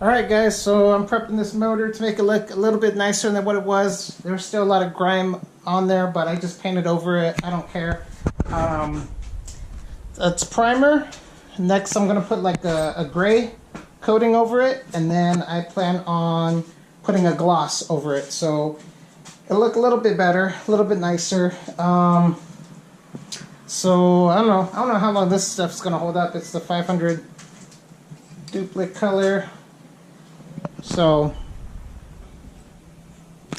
Alright guys, so I'm prepping this motor to make it look a little bit nicer than what it was. There's still a lot of grime on there, but I just painted over it. I don't care. It's primer. Next I'm going to put like a gray coating over it, and then I plan on putting a gloss over it. So it'll look a little bit better, a little bit nicer. So I don't know how long this stuff's going to hold up. It's the 500 duplicate color. So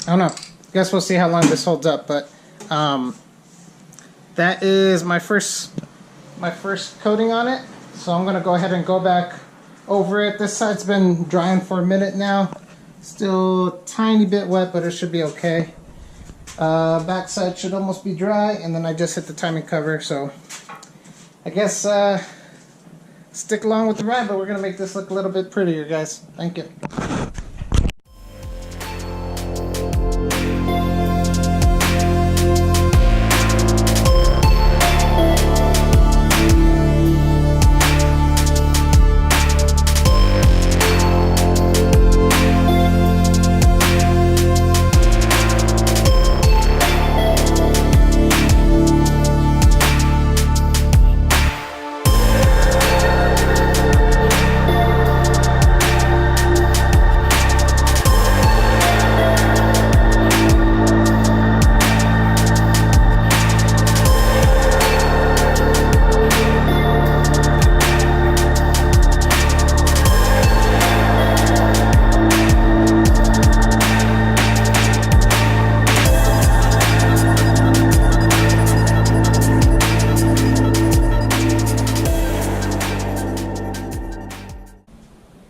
I don't know. Guess we'll see how long this holds up. But that is my first coating on it. So I'm gonna go ahead and go back over it. This side's been drying for a minute now. Still a tiny bit wet, but it should be okay. Back side should almost be dry, and then I just hit the timing cover. So I guess stick along with the ride, but we're gonna make this look a little bit prettier, guys. Thank you.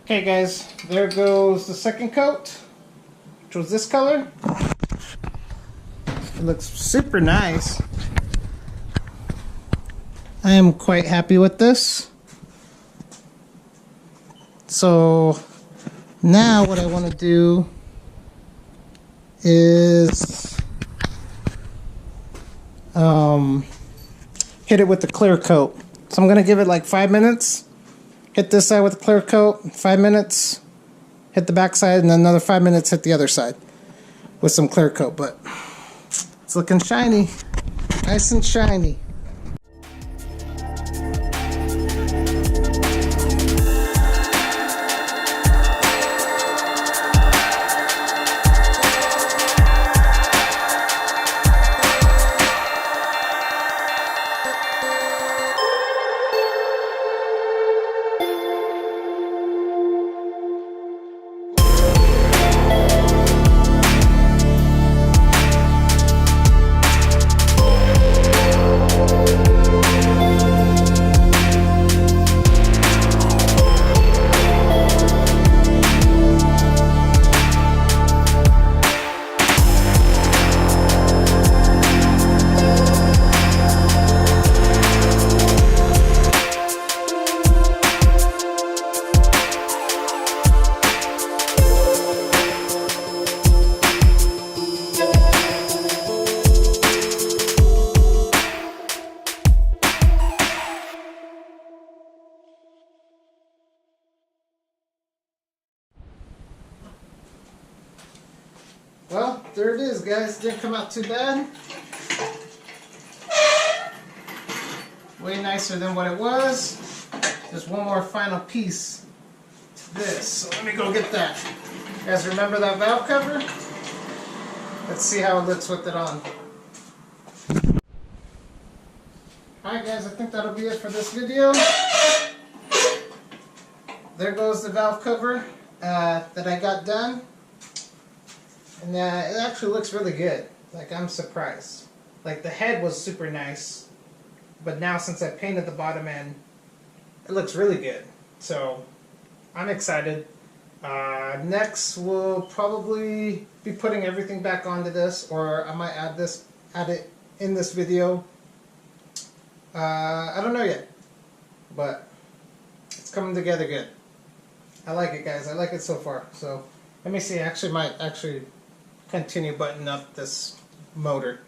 Okay guys, there goes the second coat, which was this color. It looks super nice. I am quite happy with this. So now what I want to do is hit it with the clear coat. So I'm going to give it like 5 minutes. Hit this side with a clear coat, 5 minutes, hit the back side, and then another 5 minutes, hit the other side with some clear coat. But it's looking shiny, nice and shiny. Well, there it is, guys. Didn't come out too bad. Way nicer than what it was. Just one more final piece to this. So let me go get that. You guys remember that valve cover? Let's see how it looks with it on. Alright guys, I think that'll be it for this video. There goes the valve cover that I got done. And it actually looks really good. Like, I'm surprised. Like, the head was super nice, but now since I painted the bottom end, it looks really good. So I'm excited. Next we'll probably be putting everything back onto this, or I might add it in this video. I don't know yet, but it's coming together good. I like it, guys. I like it so far. So let me see. I actually might continue buttoning up this motor.